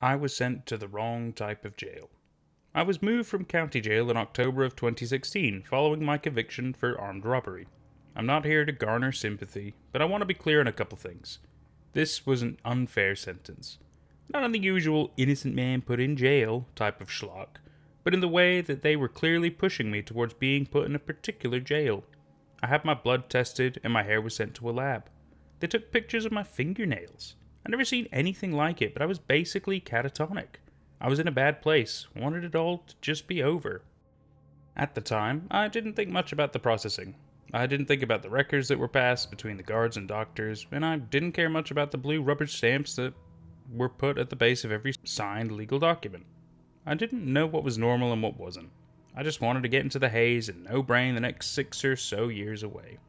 I was sent to the wrong type of jail. I was moved from county jail in October of 2016 following my conviction for armed robbery. I'm not here to garner sympathy, but I want to be clear on a couple things. This was an unfair sentence. Not in the usual innocent man put in jail type of schlock, but in the way that they were clearly pushing me towards being put in a particular jail. I had my blood tested and my hair was sent to a lab. They took pictures of my fingernails. I'd never seen anything like it, but I was basically catatonic. I was in a bad place, wanted it all to just be over. At the time, I didn't think much about the processing. I didn't think about the records that were passed between the guards and doctors, and I didn't care much about the blue rubber stamps that were put at the base of every signed legal document. I didn't know what was normal and what wasn't. I just wanted to get into the haze and no brain the next 6 or so years away.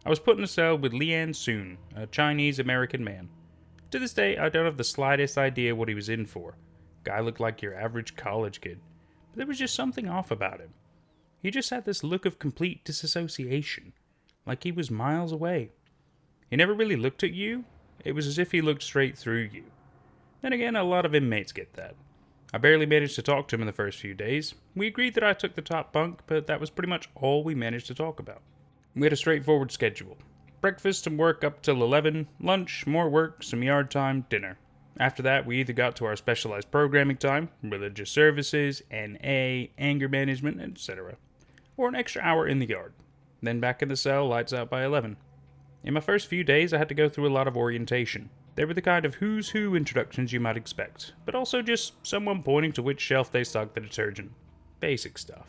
I was put in a cell with Lian Soon, a Chinese-American man. To this day, I don't have the slightest idea what he was in for. Guy looked like your average college kid, but there was just something off about him. He just had this look of complete disassociation, like he was miles away. He never really looked at you. It was as if he looked straight through you. Then again, a lot of inmates get that. I barely managed to talk to him in the first few days. We agreed that I took the top bunk, but that was pretty much all we managed to talk about. We had a straightforward schedule. Breakfast and work up till 11, lunch, more work, some yard time, dinner. After that, we either got to our specialized programming time, religious services, NA, anger management, etc., or an extra hour in the yard. Then back in the cell, lights out by 11. In my first few days, I had to go through a lot of orientation. They were the kind of who's who introductions you might expect, but also just someone pointing to which shelf they stocked the detergent. Basic stuff.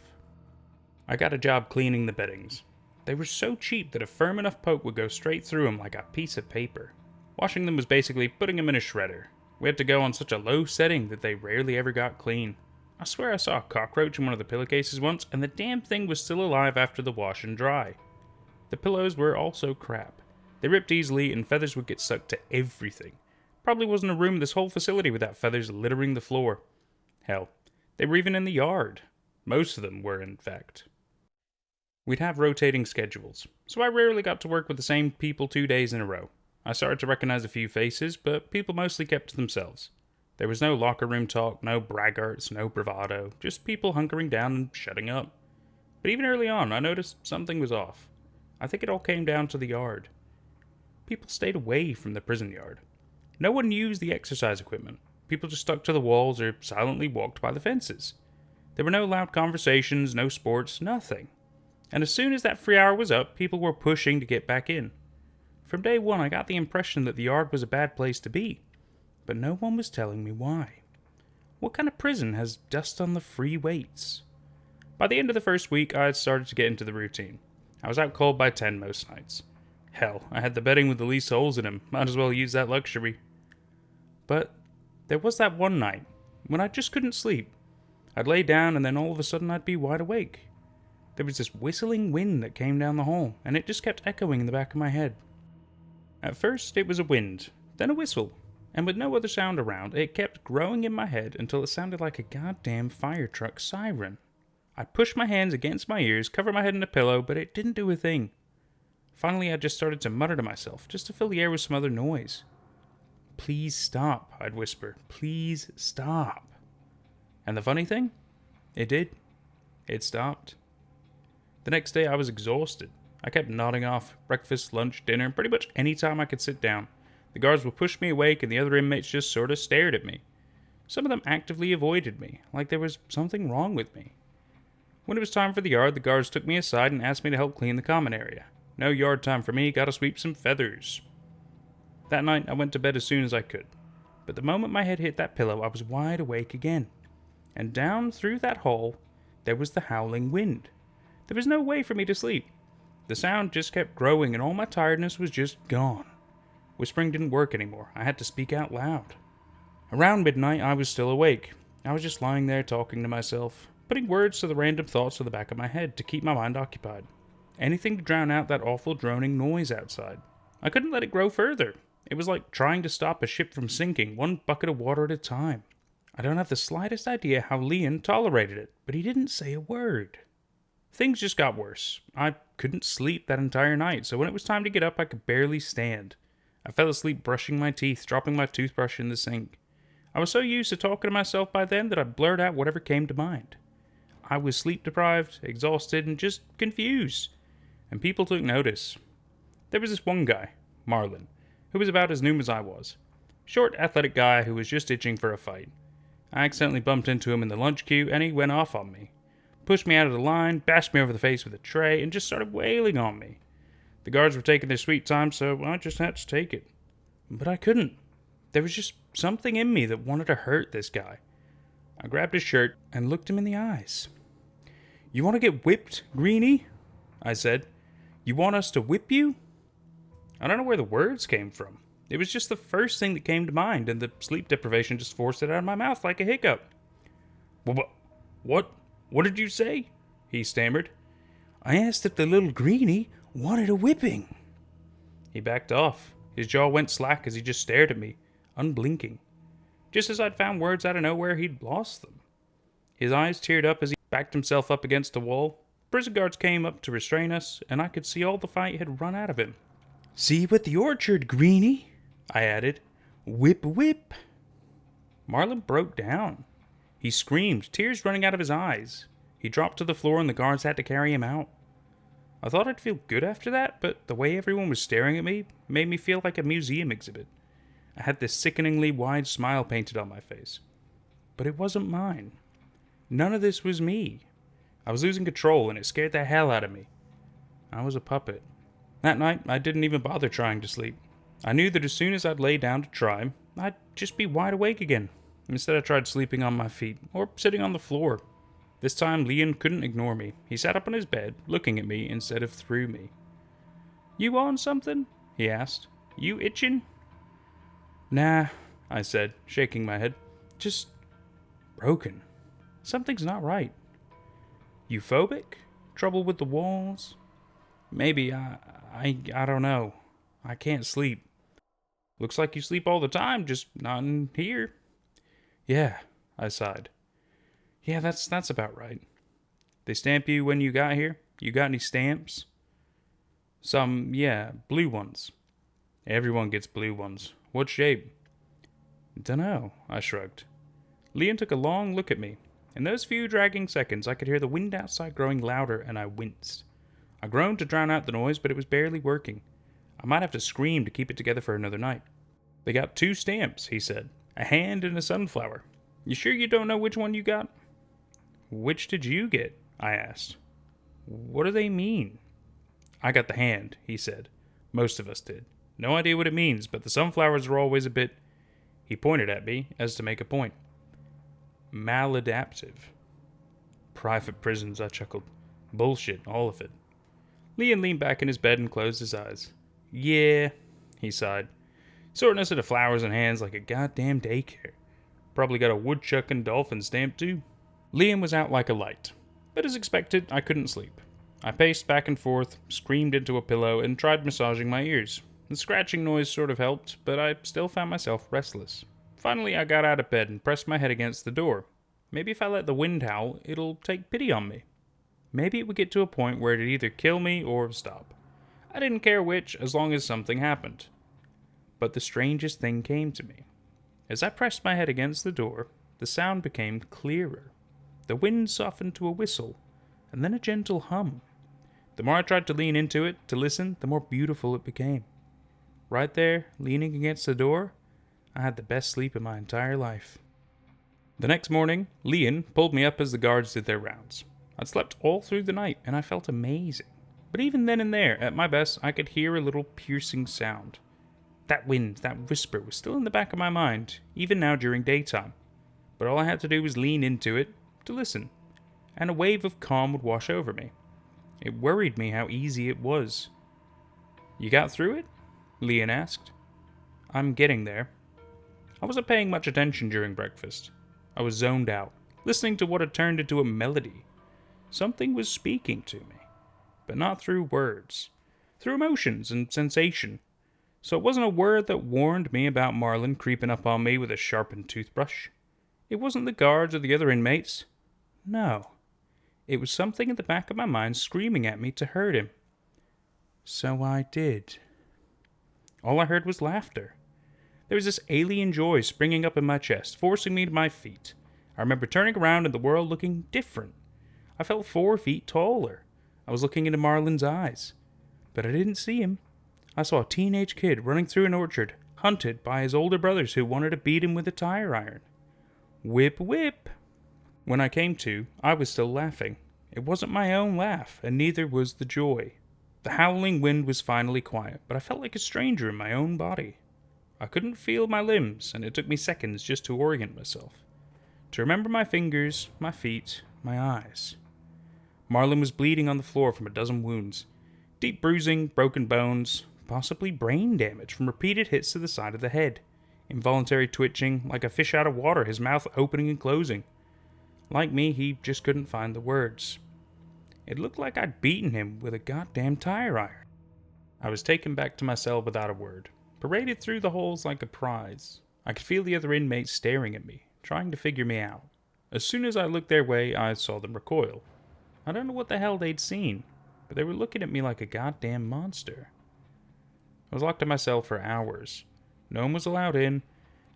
I got a job cleaning the beddings. They were so cheap that a firm enough poke would go straight through them like a piece of paper. Washing them was basically putting them in a shredder. We had to go on such a low setting that they rarely ever got clean. I swear I saw a cockroach in one of the pillowcases once, and the damn thing was still alive after the wash and dry. The pillows were also crap. They ripped easily, and feathers would get stuck to everything. Probably wasn't a room in this whole facility without feathers littering the floor. Hell, they were even in the yard. Most of them were, in fact. We'd have rotating schedules, so I rarely got to work with the same people 2 days in a row. I started to recognize a few faces, but people mostly kept to themselves. There was no locker room talk, no braggarts, no bravado, just people hunkering down and shutting up. But even early on, I noticed something was off. I think it all came down to the yard. People stayed away from the prison yard. No one used the exercise equipment. People just stuck to the walls or silently walked by the fences. There were no loud conversations, no sports, nothing. And as soon as that free hour was up, people were pushing to get back in. From day one, I got the impression that the yard was a bad place to be, but no one was telling me why. What kind of prison has dust on the free weights? By the end of the first week, I had started to get into the routine. I was out cold by 10 most nights. Hell, I had the bedding with the least holes in him. Might as well use that luxury. But there was that one night when I just couldn't sleep. I'd lay down and then all of a sudden I'd be wide awake. There was this whistling wind that came down the hall, and it just kept echoing in the back of my head. At first, it was a wind, then a whistle, and with no other sound around, it kept growing in my head until it sounded like a goddamn fire truck siren. I pushed my hands against my ears, covered my head in a pillow, but it didn't do a thing. Finally, I just started to mutter to myself, just to fill the air with some other noise. "Please stop," I'd whisper. "Please stop." And the funny thing? It did. It stopped. The next day, I was exhausted. I kept nodding off breakfast, lunch, dinner, pretty much any time I could sit down. The guards would push me awake, and the other inmates just sort of stared at me. Some of them actively avoided me, like there was something wrong with me. When it was time for the yard, the guards took me aside and asked me to help clean the common area. No yard time for me, gotta sweep some feathers. That night, I went to bed as soon as I could. But the moment my head hit that pillow, I was wide awake again. And down through that hall, there was the howling wind. There was no way for me to sleep. The sound just kept growing and all my tiredness was just gone. Whispering didn't work anymore. I had to speak out loud. Around midnight, I was still awake. I was just lying there talking to myself, putting words to the random thoughts to the back of my head to keep my mind occupied. Anything to drown out that awful droning noise outside. I couldn't let it grow further. It was like trying to stop a ship from sinking, one bucket of water at a time. I don't have the slightest idea how Lian tolerated it, but he didn't say a word. Things just got worse. I couldn't sleep that entire night, so when it was time to get up, I could barely stand. I fell asleep brushing my teeth, dropping my toothbrush in the sink. I was so used to talking to myself by then that I blurred out whatever came to mind. I was sleep deprived, exhausted, and just confused. And people took notice. There was this one guy, Marlin, who was about as new as I was. Short, athletic guy who was just itching for a fight. I accidentally bumped into him in the lunch queue, and he went off on me. Pushed me out of the line, bashed me over the face with a tray, and just started wailing on me. The guards were taking their sweet time, so I just had to take it. But I couldn't. There was just something in me that wanted to hurt this guy. I grabbed his shirt and looked him in the eyes. "You want to get whipped, Greenie?" I said. "You want us to whip you?" I don't know where the words came from. It was just the first thing that came to mind, and the sleep deprivation just forced it out of my mouth like a hiccup. What did you say?" he stammered. "I asked if the little Greenie wanted a whipping." He backed off. His jaw went slack as he just stared at me, unblinking. Just as I'd found words out of nowhere, he'd lost them. His eyes teared up as he backed himself up against a wall. Prison guards came up to restrain us, and I could see all the fight had run out of him. "See you at the orchard, Greenie," I added. "Whip, whip." Marlin broke down. He screamed, tears running out of his eyes. He dropped to the floor and the guards had to carry him out. I thought I'd feel good after that, but the way everyone was staring at me made me feel like a museum exhibit. I had this sickeningly wide smile painted on my face. But it wasn't mine. None of this was me. I was losing control and it scared the hell out of me. I was a puppet. That night, I didn't even bother trying to sleep. I knew that as soon as I'd lay down to try, I'd just be wide awake again. Instead, I tried sleeping on my feet or sitting on the floor. This time, Leon couldn't ignore me. He sat up on his bed, looking at me instead of through me. "You on something?" he asked. "You itching?" "Nah," I said, shaking my head. "Just broken. Something's not right." "You phobic? Trouble with the walls?" "Maybe. I don't know. I can't sleep." "Looks like you sleep all the time, just not in here." "Yeah," I sighed. "Yeah, that's about right." "They stamp you when you got here? You got any stamps?" "Some, yeah, blue ones." "Everyone gets blue ones. What shape?" "Dunno," I shrugged. Leon took a long look at me. In those few dragging seconds, I could hear the wind outside growing louder, and I winced. I groaned to drown out the noise, but it was barely working. I might have to scream to keep it together for another night. "They got 2 stamps," he said. "A hand and a sunflower. You sure you don't know which one you got?" "Which did you get?" I asked. "What do they mean?" "I got the hand," he said. "Most of us did. No idea what it means, but the sunflowers are always a bit..." He pointed at me as to make a point. "Maladaptive." "Private prisons," I chuckled. "Bullshit, all of it." Leon leaned back in his bed and closed his eyes. "Yeah," he sighed. "Sorting us into flowers and hands like a goddamn daycare. Probably got a woodchuck and dolphin stamp too." Liam was out like a light, but as expected, I couldn't sleep. I paced back and forth, screamed into a pillow, and tried massaging my ears. The scratching noise sort of helped, but I still found myself restless. Finally, I got out of bed and pressed my head against the door. Maybe if I let the wind howl, it'll take pity on me. Maybe it would get to a point where it'd either kill me or stop. I didn't care which, as long as something happened. But the strangest thing came to me. As I pressed my head against the door, the sound became clearer. The wind softened to a whistle, and then a gentle hum. The more I tried to lean into it, to listen, the more beautiful it became. Right there, leaning against the door, I had the best sleep in my entire life. The next morning, Leon pulled me up as the guards did their rounds. I'd slept all through the night, and I felt amazing. But even then and there, at my best, I could hear a little piercing sound. That wind, that whisper, was still in the back of my mind, even now during daytime. But all I had to do was lean into it, to listen, and a wave of calm would wash over me. It worried me how easy it was. "You got through it?" Leon asked. "I'm getting there." I wasn't paying much attention during breakfast. I was zoned out, listening to what had turned into a melody. Something was speaking to me, but not through words, through emotions and sensation. So it wasn't a word that warned me about Marlin creeping up on me with a sharpened toothbrush. It wasn't the guards or the other inmates. No. It was something in the back of my mind screaming at me to hurt him. So I did. All I heard was laughter. There was this alien joy springing up in my chest, forcing me to my feet. I remember turning around and the world looking different. I felt 4 feet taller. I was looking into Marlin's eyes. But I didn't see him. I saw a teenage kid running through an orchard, hunted by his older brothers who wanted to beat him with a tire iron. Whip, whip! When I came to, I was still laughing. It wasn't my own laugh, and neither was the joy. The howling wind was finally quiet, but I felt like a stranger in my own body. I couldn't feel my limbs, and it took me seconds just to orient myself. To remember my fingers, my feet, my eyes. Marlin was bleeding on the floor from a dozen wounds. Deep bruising, broken bones, possibly brain damage from repeated hits to the side of the head. Involuntary twitching, like a fish out of water, his mouth opening and closing. Like me, he just couldn't find the words. It looked like I'd beaten him with a goddamn tire iron. I was taken back to my cell without a word, paraded through the halls like a prize. I could feel the other inmates staring at me, trying to figure me out. As soon as I looked their way, I saw them recoil. I don't know what the hell they'd seen, but they were looking at me like a goddamn monster. I was locked in my cell for hours. No one was allowed in,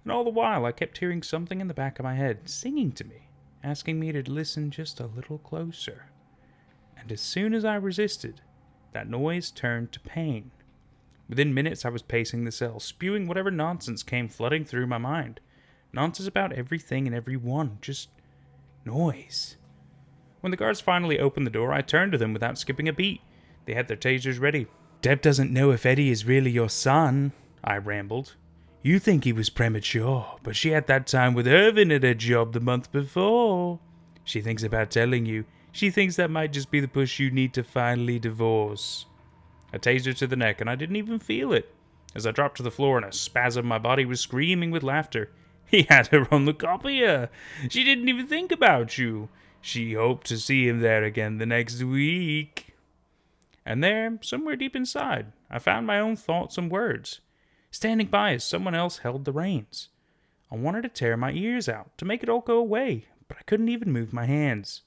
and all the while I kept hearing something in the back of my head singing to me, asking me to listen just a little closer. And as soon as I resisted, that noise turned to pain. Within minutes I was pacing the cell, spewing whatever nonsense came flooding through my mind. Nonsense about everything and everyone, just noise. When the guards finally opened the door, I turned to them without skipping a beat. They had their tasers ready. "Deb doesn't know if Eddie is really your son," I rambled. "You think he was premature, but she had that time with Irvin at her job the month before. She thinks about telling you. She thinks that might just be the push you need to finally divorce." A taser to the neck, and I didn't even feel it. As I dropped to the floor in a spasm, my body was screaming with laughter. He had her on the copier. She didn't even think about you. She hoped to see him there again the next week. And there, somewhere deep inside, I found my own thoughts and words, standing by as someone else held the reins. I wanted to tear my ears out, to make it all go away, but I couldn't even move my hands.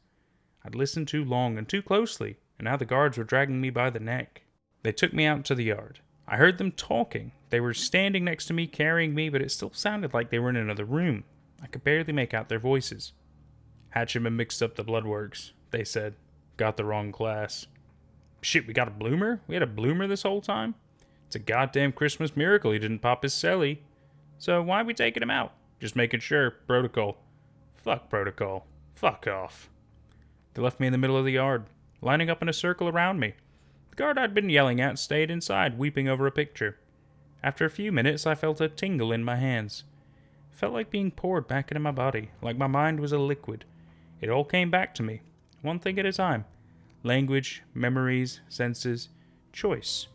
I'd listened too long and too closely, and now the guards were dragging me by the neck. They took me out to the yard. I heard them talking. They were standing next to me, carrying me, but it still sounded like they were in another room. I could barely make out their voices. "Hatcham mixed up the blood works," they said. "Got the wrong class." "Shit, we got a bloomer? We had a bloomer this whole time? It's a goddamn Christmas miracle he didn't pop his celly. So why are we taking him out? Just making sure. Protocol." "Fuck protocol. Fuck off." They left me in the middle of the yard, lining up in a circle around me. The guard I'd been yelling at stayed inside, weeping over a picture. After a few minutes, I felt a tingle in my hands. It felt like being poured back into my body, like my mind was a liquid. It all came back to me, one thing at a time. Language, memories, senses, choice.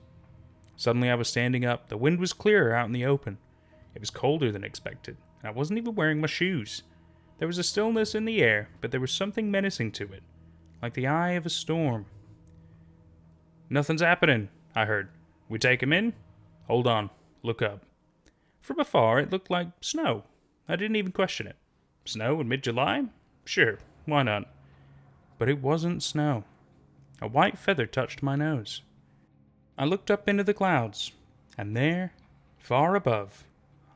Suddenly I was standing up. The wind was clearer out in the open. It was colder than expected, and I wasn't even wearing my shoes. There was a stillness in the air, but there was something menacing to it, like the eye of a storm. "Nothing's happening," I heard. "We take him in? Hold on. Look up." From afar, it looked like snow. I didn't even question it. Snow in mid-July? Sure, why not? But it wasn't snow. A white feather touched my nose. I looked up into the clouds, and there, far above,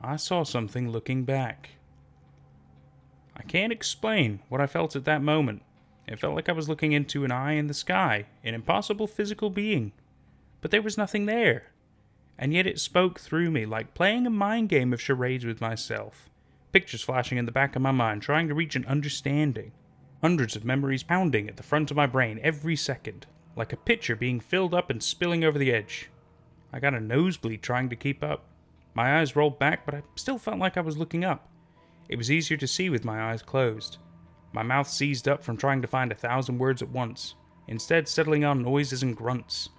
I saw something looking back. I can't explain what I felt at that moment. It felt like I was looking into an eye in the sky, an impossible physical being. But there was nothing there. And yet it spoke through me, like playing a mind game of charades with myself. Pictures flashing in the back of my mind, trying to reach an understanding. Hundreds of memories pounding at the front of my brain every second, like a pitcher being filled up and spilling over the edge. I got a nosebleed trying to keep up. My eyes rolled back, but I still felt like I was looking up. It was easier to see with my eyes closed. My mouth seized up from trying to find 1,000 words at once, instead settling on noises and grunts.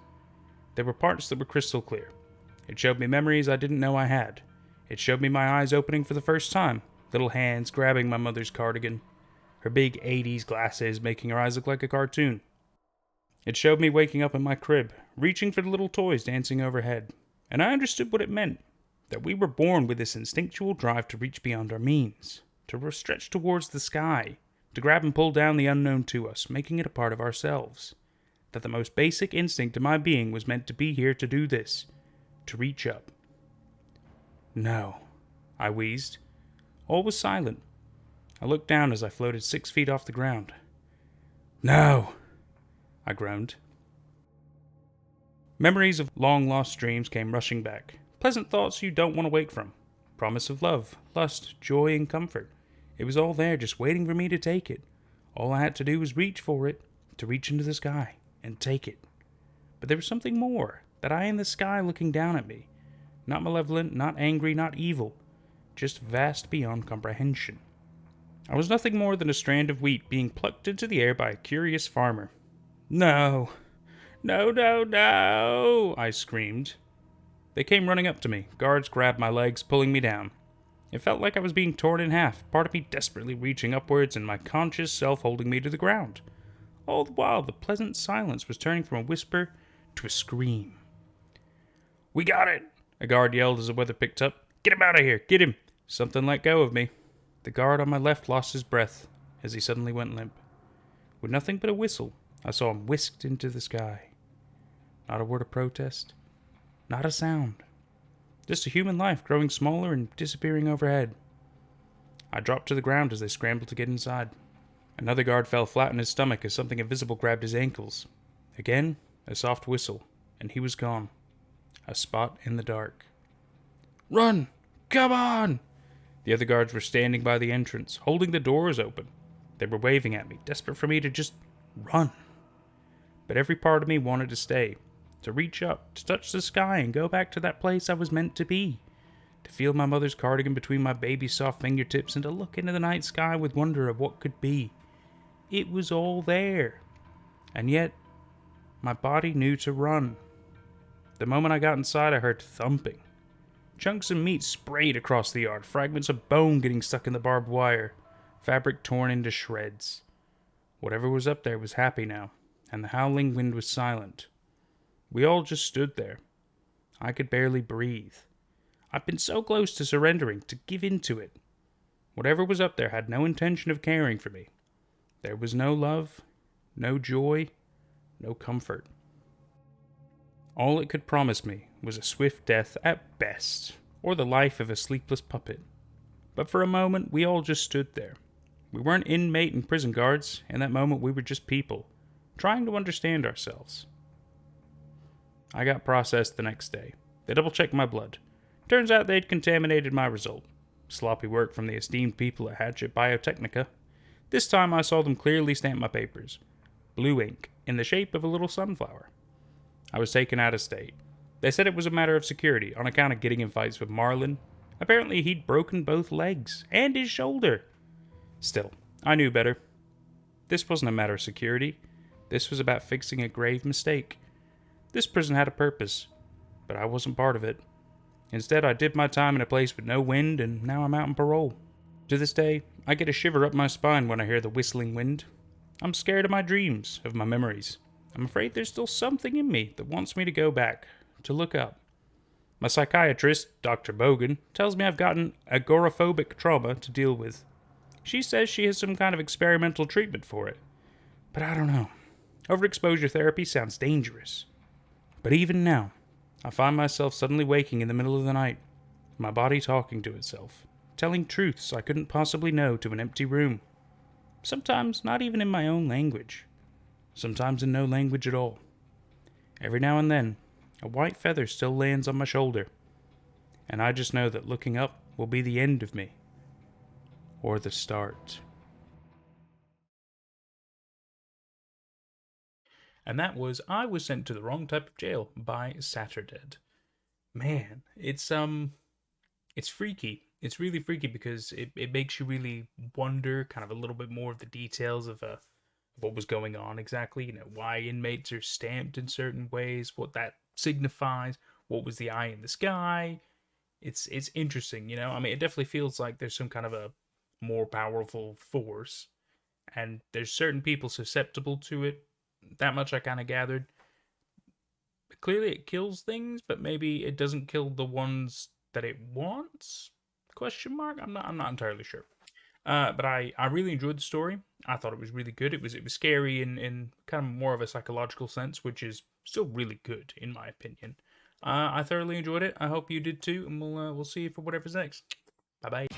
There were parts that were crystal clear. It showed me memories I didn't know I had. It showed me my eyes opening for the first time, little hands grabbing my mother's cardigan, her big 80s glasses making her eyes look like a cartoon. It showed me waking up in my crib, reaching for the little toys dancing overhead, and I understood what it meant. That we were born with this instinctual drive to reach beyond our means, to stretch towards the sky, to grab and pull down the unknown to us, making it a part of ourselves. That the most basic instinct of my being was meant to be here to do this, to reach up. No, I wheezed. All was silent. I looked down as I floated 6 feet off the ground. No! I groaned. Memories of long-lost dreams came rushing back. Pleasant thoughts you don't want to wake from. Promise of love, lust, joy, and comfort. It was all there, just waiting for me to take it. All I had to do was reach for it, to reach into the sky, and take it. But there was something more, that eye in the sky looking down at me. Not malevolent, not angry, not evil. Just vast beyond comprehension. I was nothing more than a strand of wheat being plucked into the air by a curious farmer. No! No, no, no! I screamed. They came running up to me. Guards grabbed my legs, pulling me down. It felt like I was being torn in half, part of me desperately reaching upwards and my conscious self holding me to the ground. All the while, the pleasant silence was turning from a whisper to a scream. We got it! A guard yelled as the weather picked up. Get him out of here! Get him! Something let go of me. The guard on my left lost his breath as he suddenly went limp. With nothing but a whistle, I saw him whisked into the sky. Not a word of protest. Not a sound. Just a human life growing smaller and disappearing overhead. I dropped to the ground as they scrambled to get inside. Another guard fell flat on his stomach as something invisible grabbed his ankles. Again, a soft whistle, and he was gone. A spot in the dark. Run! Come on! The other guards were standing by the entrance, holding the doors open. They were waving at me, desperate for me to just run. But every part of me wanted to stay. To reach up, to touch the sky and go back to that place I was meant to be. To feel my mother's cardigan between my baby's soft fingertips and to look into the night sky with wonder of what could be. It was all there. And yet, my body knew to run. The moment I got inside, I heard thumping. Chunks of meat sprayed across the yard, fragments of bone getting stuck in the barbed wire, fabric torn into shreds. Whatever was up there was happy now, and the howling wind was silent. We all just stood there. I could barely breathe. I'd been so close to surrendering, to give in to it. Whatever was up there had no intention of caring for me. There was no love, no joy, no comfort. All it could promise me was a swift death at best, or the life of a sleepless puppet. But for a moment, we all just stood there. We weren't inmate and prison guards. In that moment, we were just people, trying to understand ourselves. I got processed the next day. They double-checked my blood. Turns out they'd contaminated my result. Sloppy work from the esteemed people at Hatchet Biotechnica. This time I saw them clearly stamp my papers. Blue ink, in the shape of a little sunflower. I was taken out of state. They said it was a matter of security, on account of getting in fights with Marlin. Apparently he'd broken both legs, and his shoulder. Still, I knew better. This wasn't a matter of security. This was about fixing a grave mistake. This prison had a purpose, but I wasn't part of it. Instead, I did my time in a place with no wind, and now I'm out on parole. To this day, I get a shiver up my spine when I hear the whistling wind. I'm scared of my dreams, of my memories. I'm afraid there's still something in me that wants me to go back, to look up. My psychiatrist, Dr. Bogan, tells me I've gotten agoraphobic trauma to deal with. She says she has some kind of experimental treatment for it. But I don't know. Overexposure therapy sounds dangerous. But even now, I find myself suddenly waking in the middle of the night, my body talking to itself, telling truths I couldn't possibly know to an empty room. Sometimes not even in my own language. Sometimes in no language at all. Every now and then, a white feather still lands on my shoulder, and I just know that looking up will be the end of me, or the start. And that was I Was Sent to the Wrong Type of Jail by Saturdead. Man, it's freaky. It's really freaky because it makes you really wonder kind of a little bit more of the details of what was going on exactly, why inmates are stamped in certain ways, what that signifies, what was the eye in the sky. It's interesting, I mean, it definitely feels like there's some kind of a more powerful force, and there's certain people susceptible to it. That much I kind of gathered. Clearly it kills things, but maybe it doesn't kill the ones that it wants? Question mark? I'm not entirely sure. But I really enjoyed the story. I thought it was really good. It was scary in kind of more of a psychological sense, which is still really good in my opinion. I thoroughly enjoyed it. I hope you did too, and we'll see you for whatever's next. Bye bye.